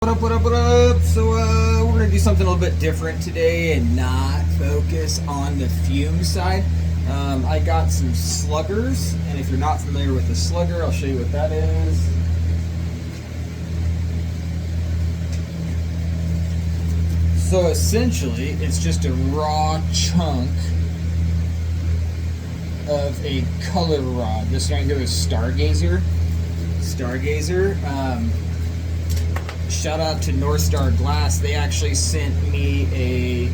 What up? So we're gonna do something a little bit different today and not focus on the fume side. I got some sluggers, and if you're not familiar with the slugger, I'll show you what that is. So essentially, it's just a raw chunk of a color rod. This right here is Stargazer. Shout out to North Star Glass. They actually sent me a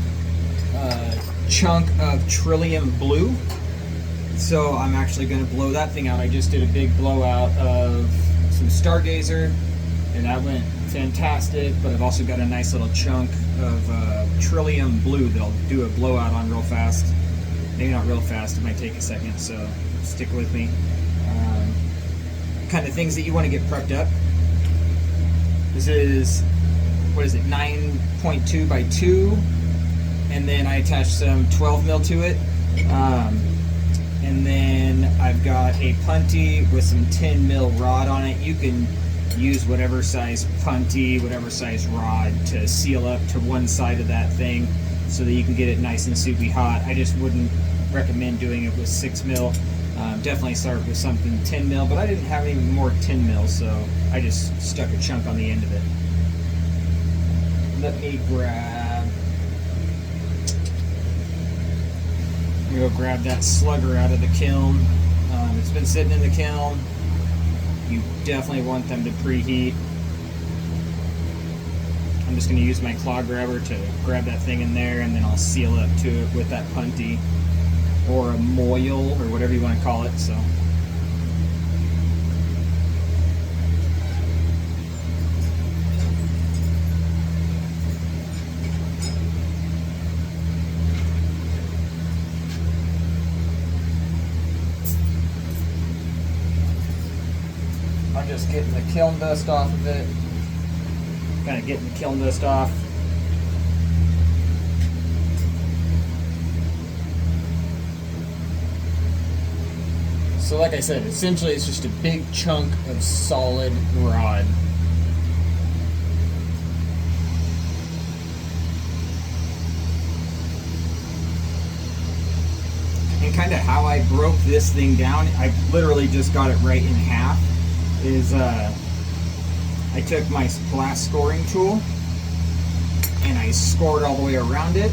chunk of Trillium blue. So I'm actually going to blow that thing out. I just did a big blowout of some Stargazer, and that went fantastic. But I've also got a nice little chunk of Trillium blue that I'll do a blowout on real fast. Maybe not real fast, it might take a second, so stick with me. Kind of things that you want to get prepped up. This is, 9.2 by 2, and then I attached some 12 mil to it. And then I've got a punty with some 10 mil rod on it. You can use whatever size punty, whatever size rod to seal up to one side of that thing so that you can get it nice and soupy hot. I just wouldn't recommend doing it with 6 mil. Definitely start with something 10 mil, but I didn't have any more 10 mil, so I just stuck a chunk on the end of it. Let me go grab that slugger out of the kiln. It's been sitting in the kiln. You definitely want them to preheat. I'm just going to use my claw grabber to grab that thing in there, and then I'll seal up to it with that punty or a moil or whatever you want to call it. So I'm just getting the kiln dust off of it. Kind of getting the kiln dust off. So like I said, essentially it's just a big chunk of solid rod. And kind of how I broke this thing down, I literally just got it right in half, is I took my glass scoring tool and I scored all the way around it.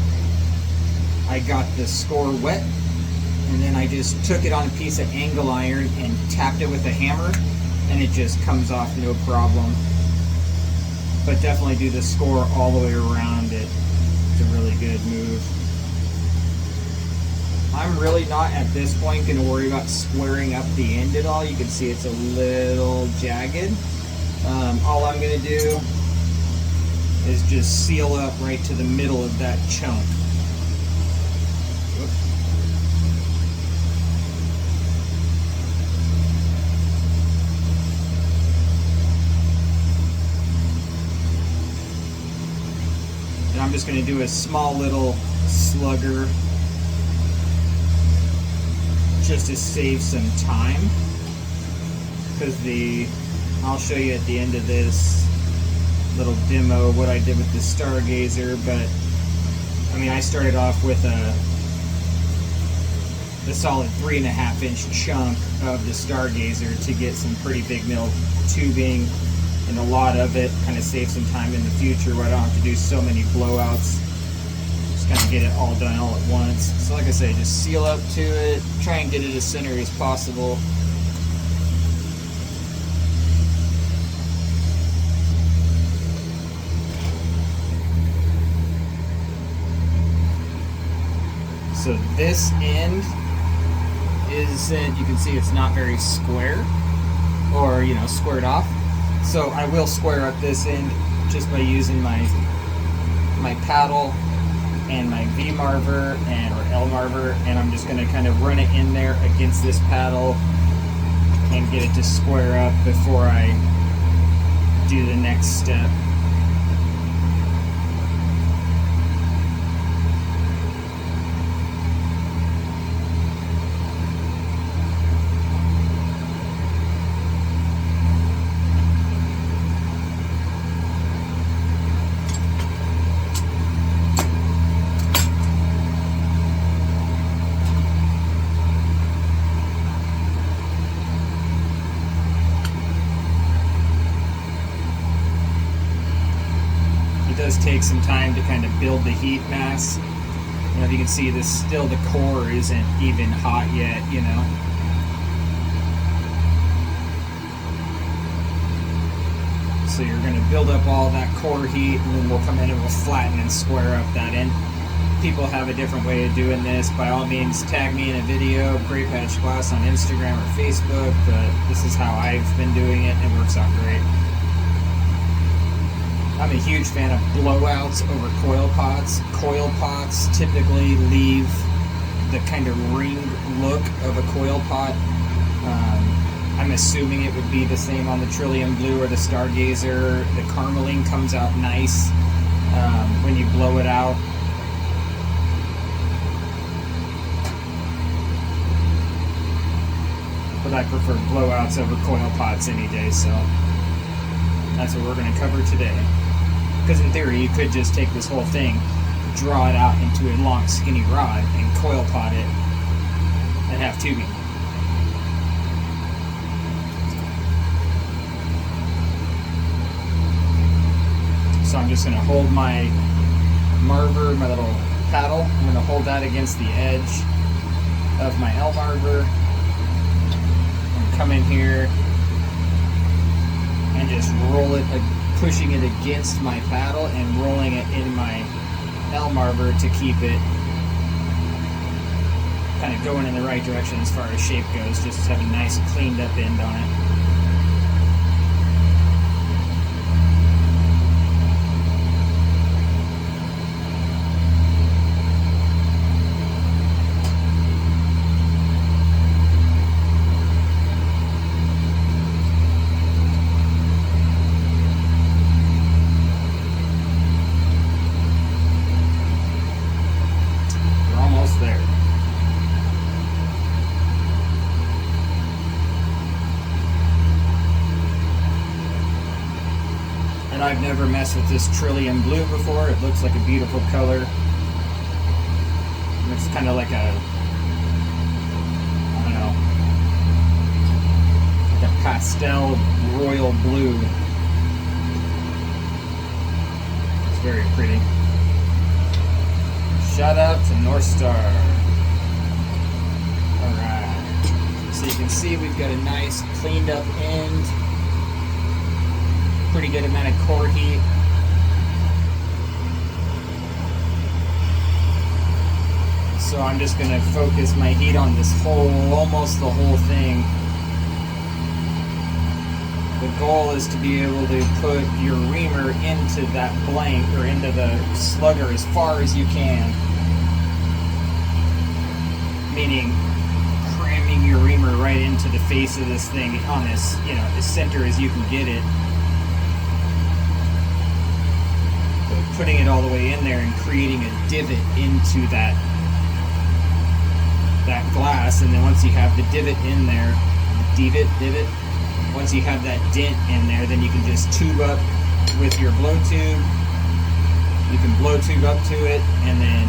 I got the score wet, and then I just took it on a piece of angle iron and tapped it with a hammer, and it just comes off no problem. But definitely do the score all the way around it. It's a really good move. I'm really not at this point going to worry about squaring up the end at all. You can see it's a little jagged. All I'm going to do is just seal up right to the middle of that chunk. And I'm just going to do a small little slugger just to save some time, because I'll show you at the end of this little demo what I did with the Stargazer. But I mean, I started off with the solid 3.5 inch chunk of the Stargazer to get some pretty big mill tubing, and a lot of it kind of save some time in the future where I don't have to do so many blowouts. Just kind of get it all done all at once. So like I say, just seal up to it, try and get it as centered as possible. So this end isn't, you can see it's not very square, or squared off. So I will square up this end just by using my paddle and my V marver or L marver, and I'm just going to kind of run it in there against this paddle and get it to square up before I do the next step. It does take some time to kind of build the heat mass. You know, if you can see this, still the core isn't even hot yet, you know. So you're going to build up all that core heat, and then we'll come in and we'll flatten and square up that end. People have a different way of doing this. By all means, tag me in a video, Gray Patch Glass on Instagram or Facebook, but this is how I've been doing it, and it works out great. I'm a huge fan of blowouts over coil pots. Coil pots typically leave the kind of ringed look of a coil pot. I'm assuming it would be the same on the Trillium Blue or the Stargazer. The Carmeline comes out nice when you blow it out. But I prefer blowouts over coil pots any day, so that's what we're going to cover today. Because in theory, you could just take this whole thing, draw it out into a long skinny rod, and coil pot it, and have tubing. So I'm just going to hold my marver, my little paddle, I'm going to hold that against the edge of my L marver, and come in here and just roll it, pushing it against my paddle and rolling it in my L marver to keep it kind of going in the right direction as far as shape goes, just to have a nice cleaned up end on it. There. And I've never messed with this Trillium Blue before. It looks like a beautiful color. It looks kind of like a, I don't know, like a pastel royal blue. It's very pretty. Shout out to North Star. Alright. So you can see we've got a nice cleaned up end. Pretty good amount of core heat. So I'm just going to focus my heat on this whole, almost the whole thing. The goal is to be able to put your reamer into that blank, or into the slugger, as far as you can. Meaning cramming your reamer right into the face of this thing on this, you know, as center as you can get it. But putting it all the way in there and creating a divot into that glass, and then once you have the divot in there, divot, once you have that dent in there, then you can just tube up with your blow tube. You can blow tube up to it, and then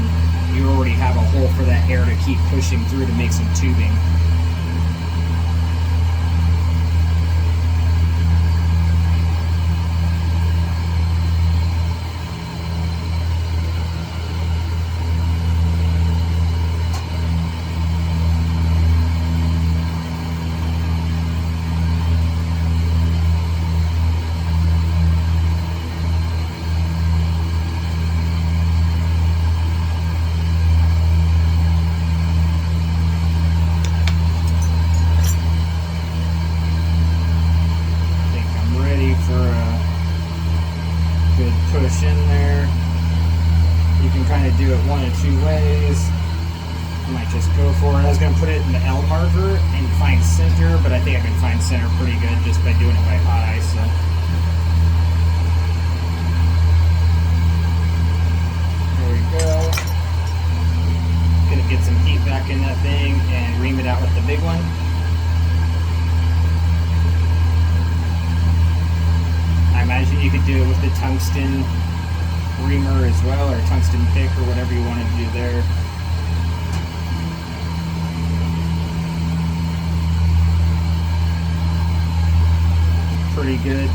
you already have a hole for that air to keep pushing through to make some tubing. Push in there. You can kind of do it one of two ways. I might just go for it. I was going to put it in the L marker and find center, but I think I can find center pretty good just by doing it by eye. So there we go. Gonna get some heat back in that thing and ream it out with the big one. I imagine you could do it with the tungsten reamer as well, or tungsten pick, or whatever you wanted to do there. Pretty good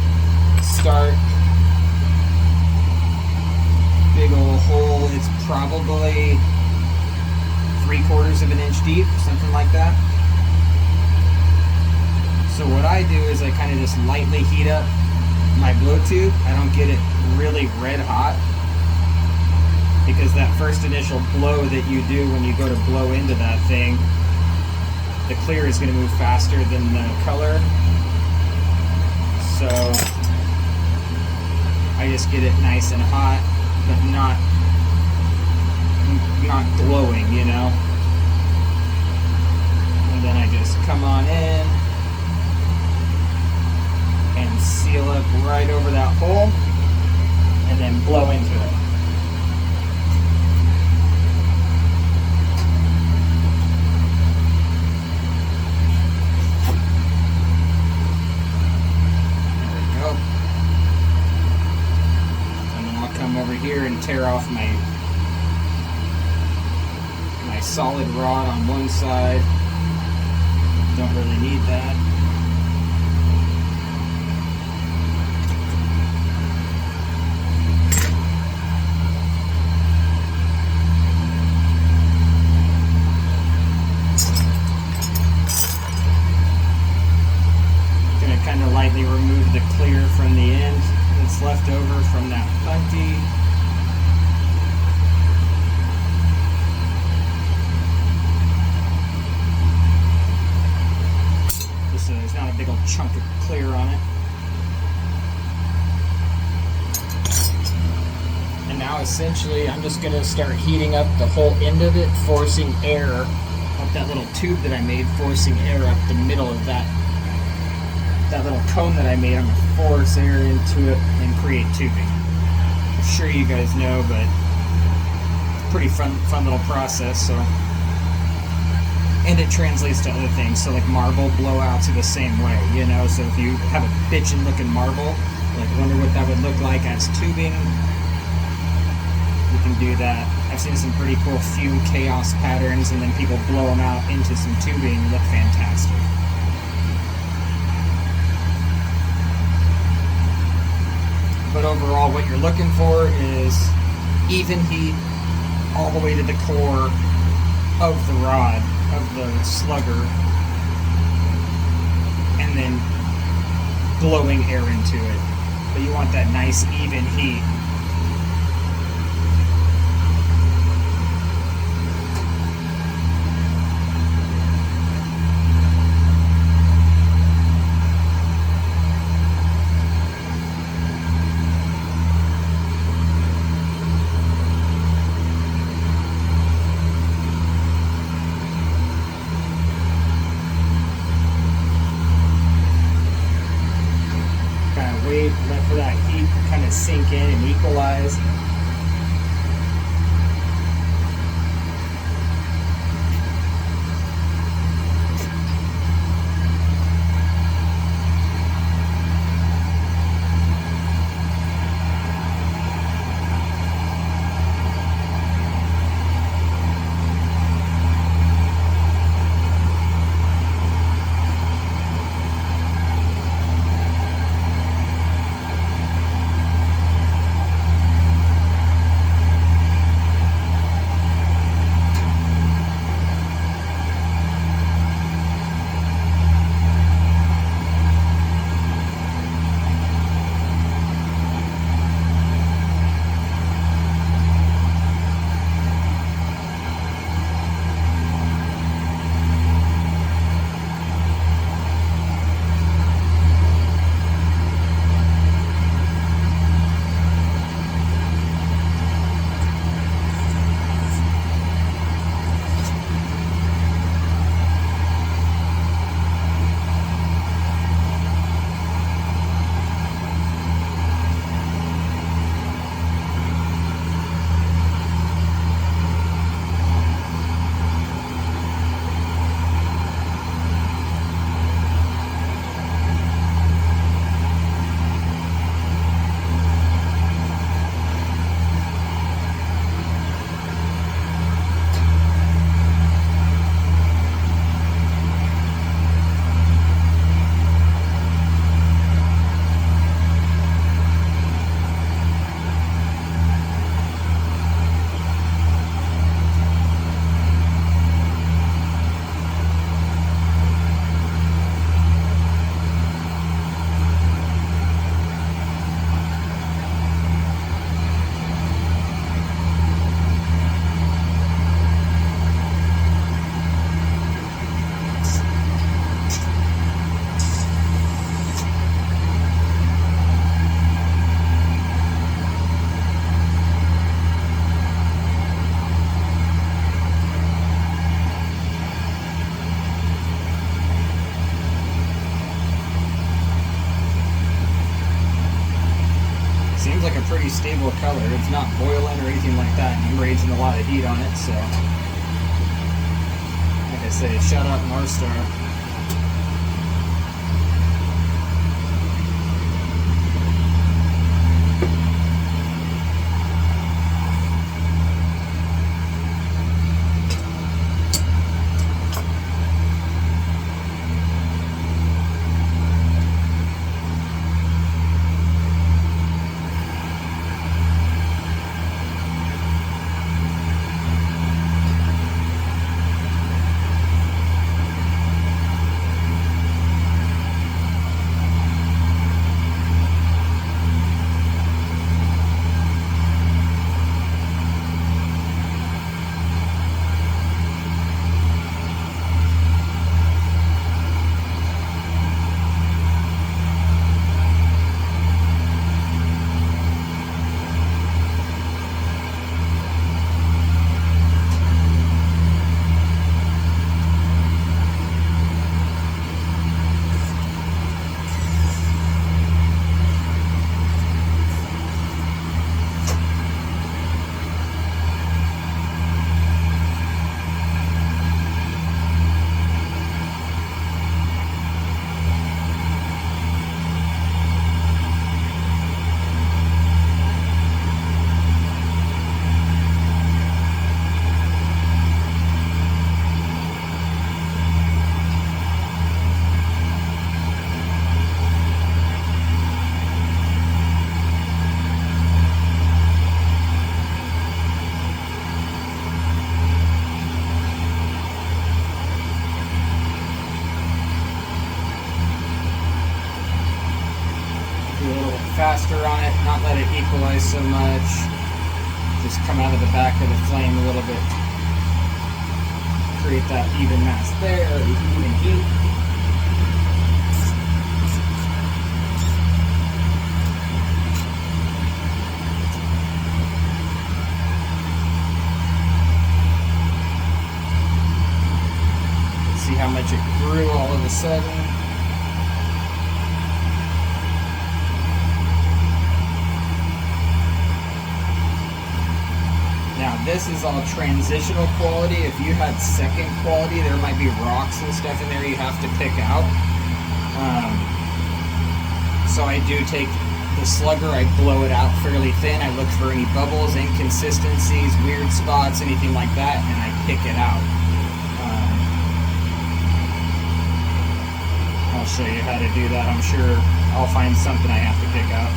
start. deep, something like that. So what I do is I kind of just lightly heat up my blow tube. I don't get it really red hot, because that first initial blow that you do when you go to blow into that thing, the clear is going to move faster than the color. So I just get it nice and hot, but not glowing, you know. And then I just come on in and seal up right over that hole, and then blow into it. Over here and tear off my solid rod on one side. Don't really need that. Gonna kind of lightly remove the clear from the end that's left over from that putty. Just so there's not a big old chunk of clear on it. And now essentially I'm just going to start heating up the whole end of it, forcing air up that little tube that I made, forcing air up the middle of that little cone that I made. I'm going to force air into it and create tubing. I'm sure you guys know, but it's a pretty fun little process. So, and it translates to other things. So like marble blowouts are the same way, you know. So if you have a bitchin' looking marble, like wonder what that would look like as tubing, you can do that. I've seen some pretty cool fume chaos patterns, and then people blow them out into some tubing and look fantastic. But overall, what you're looking for is even heat all the way to the core of the rod, of the slugger, and then blowing air into it. But you want that nice even heat. Let for that heat to kind of sink in and equalize. stable color. It's not boiling or anything like that, and I'm raising a lot of heat on it, so like I say, shout out North Star. Faster on it, not let it equalize so much. Just come out of the back of the flame a little bit. Create that even mass there, or even heat. See how much it grew all of a sudden. Now this is all transitional quality. If you had second quality, there might be rocks and stuff in there you have to pick out. So I do take the Slugger, I blow it out fairly thin. I look for any bubbles, inconsistencies, weird spots, anything like that, and I pick it out. I'll show you how to do that. I'm sure I'll find something I have to pick out.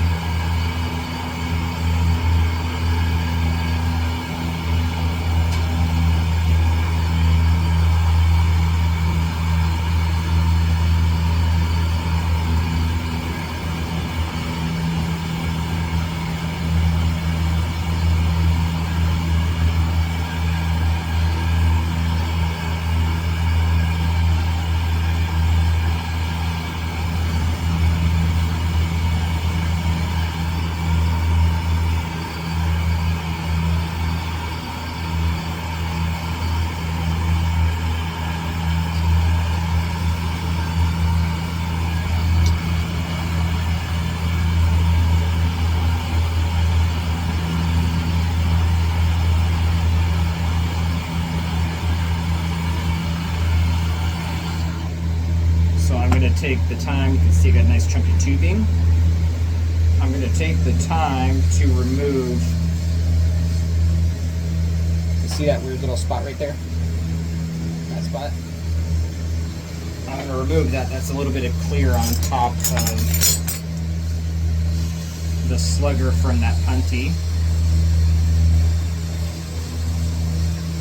Take the time, you can see I got a nice chunky tubing. I'm going to take the time to remove, you see that weird little spot right there? That spot? I'm going to remove that. That's a little bit of clear on top of the Slugger from that punty.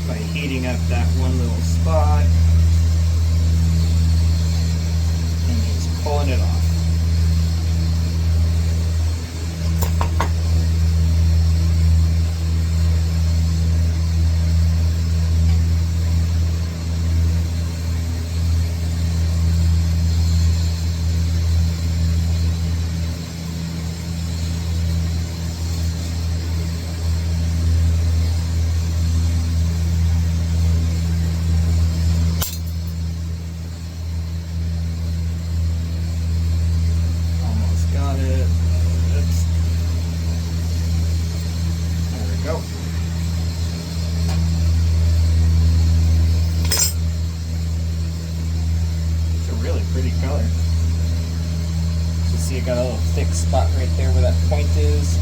By heating up that one little spot. Pulling it off. spot right there where that point is.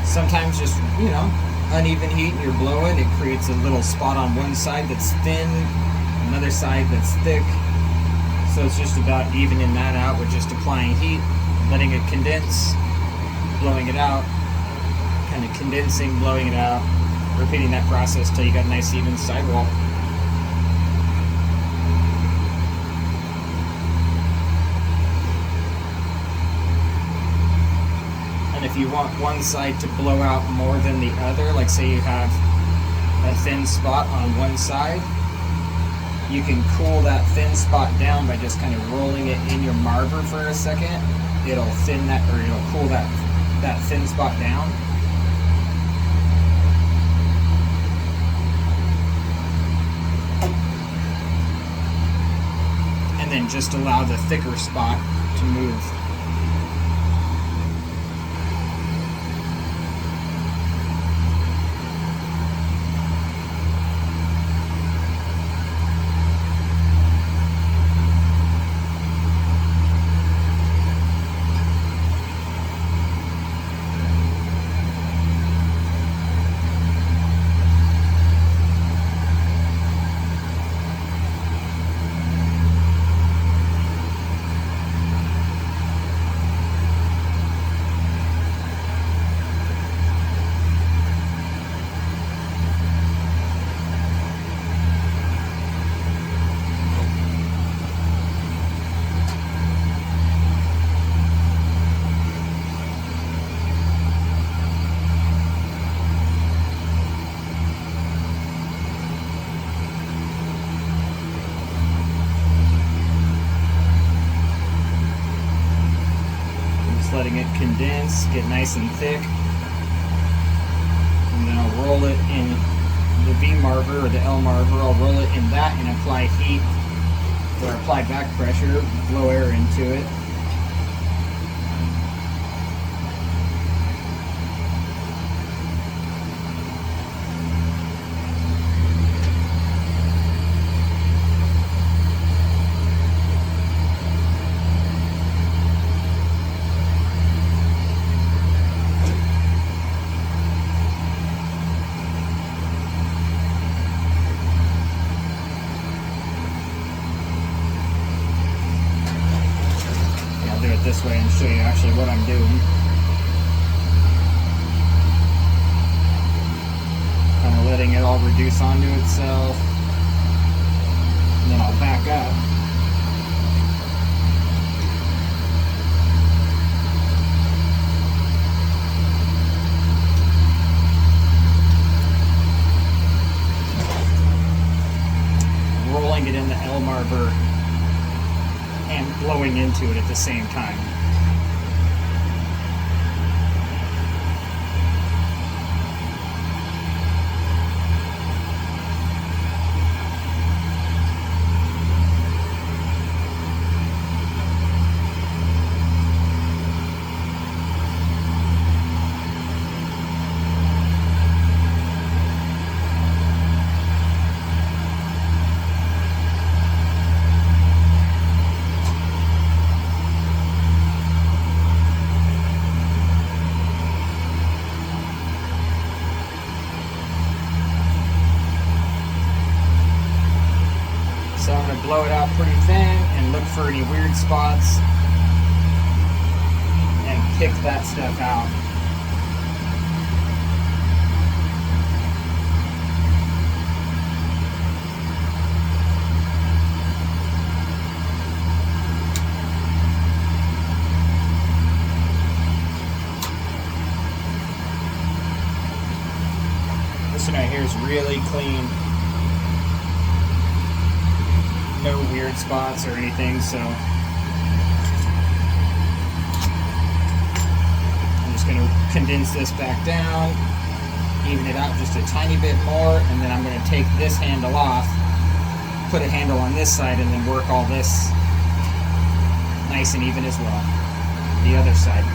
Sometimes just, you know, uneven heat and you're blowing, it creates a little spot on one side that's thin, another side that's thick. So it's just about evening that out with just applying heat, letting it condense, blowing it out, kind of condensing, blowing it out, repeating that process till you got a nice even sidewall. And if you want one side to blow out more than the other, like say you have a thin spot on one side, you can cool that thin spot down by just kind of rolling it in your marver for a second. It'll thin that, or it'll cool that thin spot down. And then just allow the thicker spot to move. Letting it condense, get nice and thick, and then I'll roll it in the V marver or the L marver. I'll roll it in that and apply heat or apply back pressure, blow air into it. Do it this way and show you actually what I'm doing. Kind of letting it all reduce onto itself. And then I'll back up. Rolling it in the L marver and blowing into it at the same time. So I'm going to blow it out pretty thin and look for any weird spots and pick that stuff out. This one right here is really clean. No weird spots or anything, so I'm just going to condense this back down, even it out just a tiny bit more, and then I'm going to take this handle off, put a handle on this side, and then work all this nice and even as well. The other side.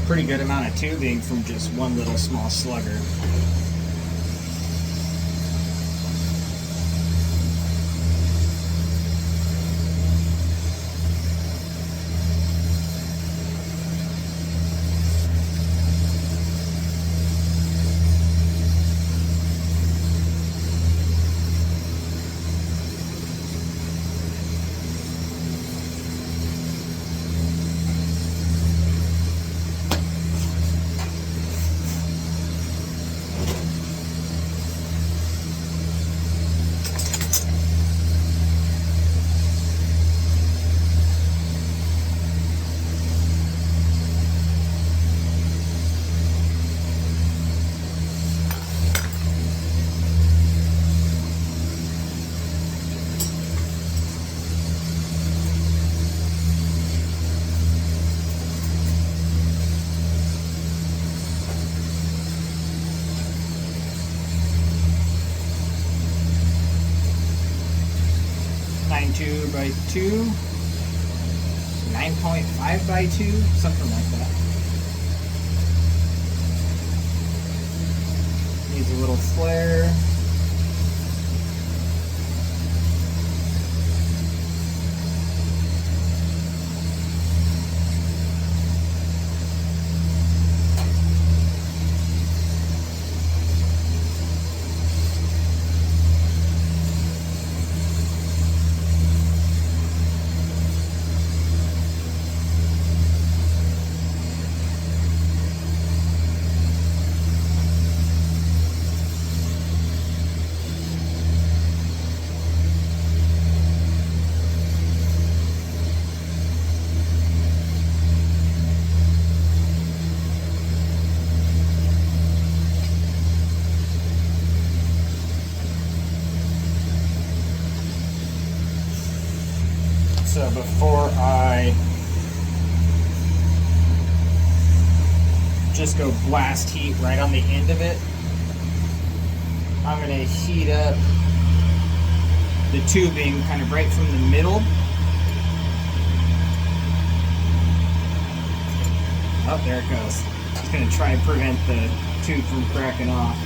pretty good amount of tubing from just one little small slugger. .2 by 2, 9.5 by 2, something like that. Needs a little flare. So before I just go blast heat right on the end of it, I'm going to heat up the tubing kind of right from the middle. Oh, there it goes. Just going to try and prevent the tube from cracking off.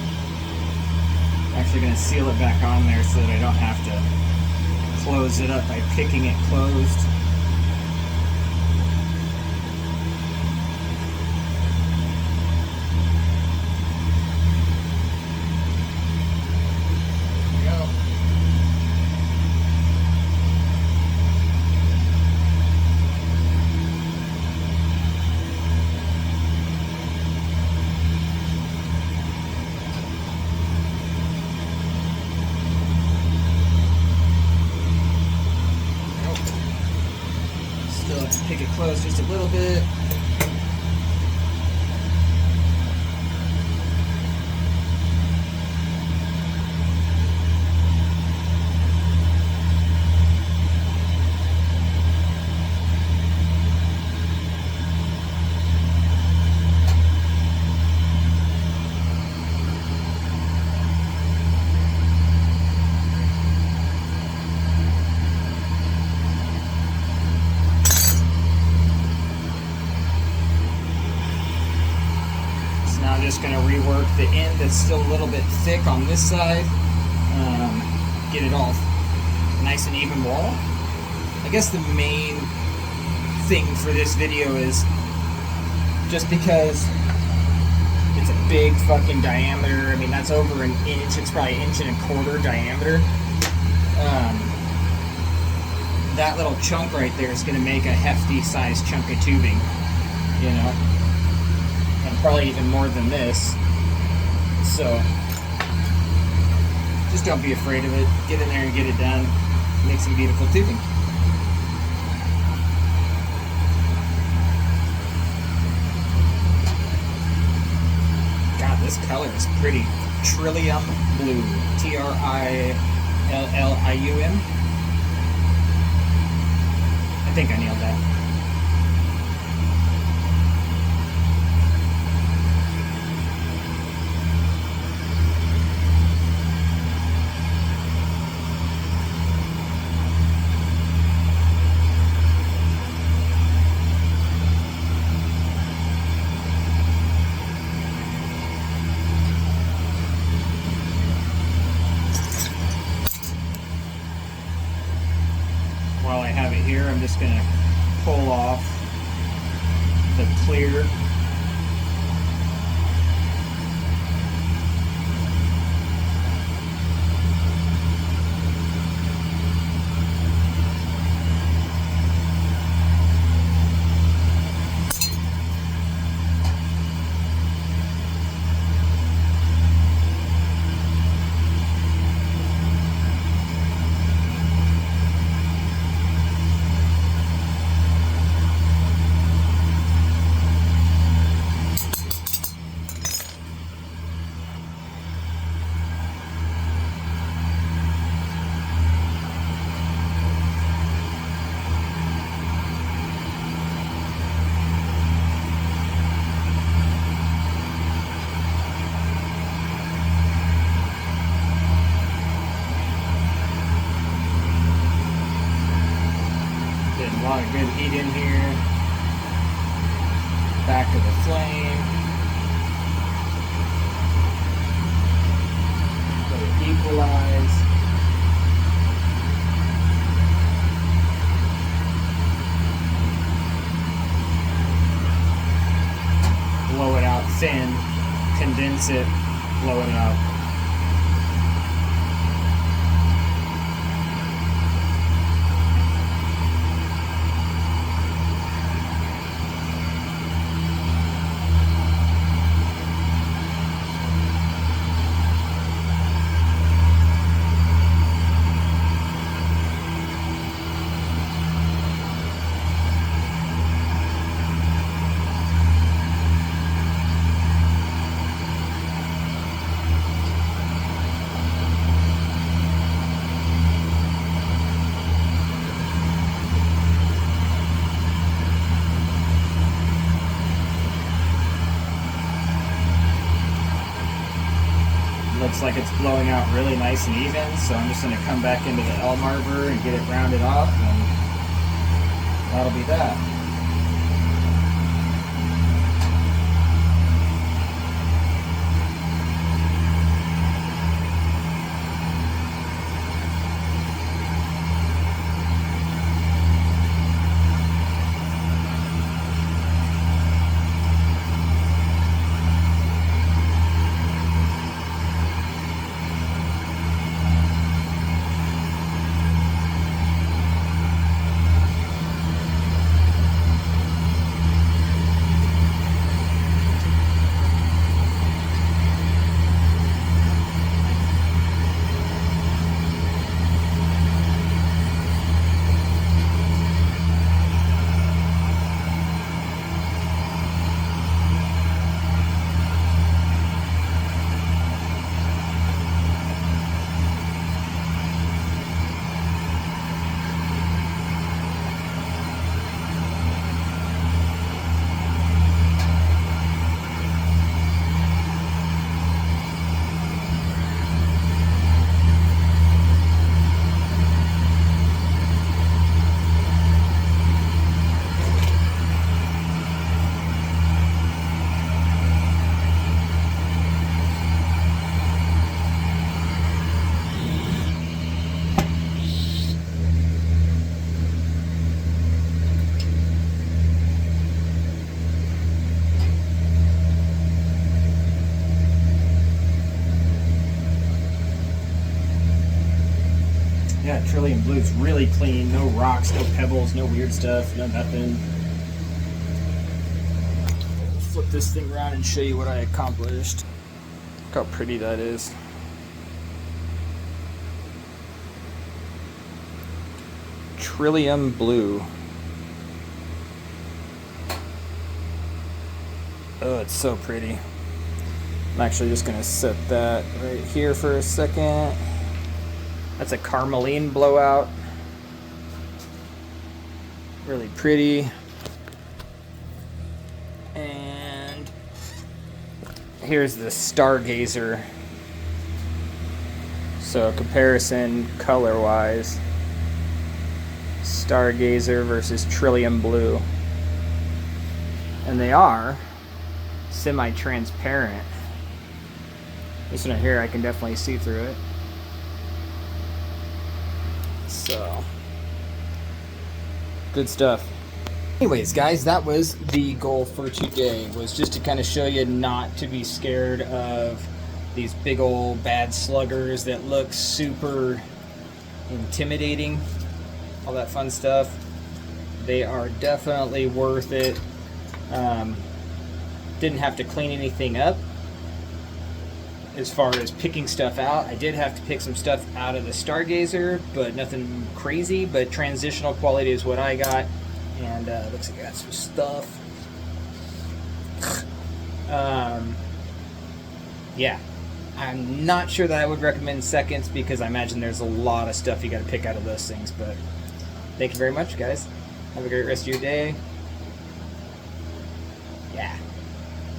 I'm actually going to seal it back on there so that I don't have to close it up by picking it closed. Pick it closed just a little bit. I'm just going to rework the end that's still a little bit thick on this side. Get it all nice and even wall. I guess the main thing for this video is just because it's a big fucking diameter. I mean, that's over an inch. It's probably 1.25 inch diameter. That little chunk right there is going to make a hefty sized chunk of tubing, you know, and probably even more than this. So just don't be afraid of it. Get in there and get it done. Make some beautiful tubing. God, this color is pretty. Trillium blue. Trillium. I think I nailed that. I'm just going to pull off the clear. A lot of good heat in here. Back of the flame. Let it equalize. Blow it out thin. Condense it. Blow it out. Looks like it's blowing out really nice and even, so I'm just going to come back into the L marker and get it rounded off, and that'll be that. Yeah, Trillium Blue's really clean. No rocks, no pebbles, no weird stuff, no nothing. Flip this thing around and show you what I accomplished. Look how pretty that is. Trillium Blue. Oh, it's so pretty. I'm actually just going to set that right here for a second. That's a carmeline blowout. Really pretty. And here's the Stargazer. So a comparison color-wise. Stargazer versus Trillium Blue. And they are semi-transparent. This one here, I can definitely see through it. So Good stuff. Anyways, guys, that was the goal for today, was just to kind of show you not to be scared of these big old bad sluggers that look super intimidating, all that fun stuff. They are definitely worth it. Didn't have to clean anything up as far as picking stuff out. I did have to pick some stuff out of the Stargazer, but nothing crazy, but transitional quality is what I got. And looks like I got some stuff. Yeah, I'm not sure that I would recommend seconds, because I imagine there's a lot of stuff you got to pick out of those things. But thank you very much, guys. Have a great rest of your day. Yeah.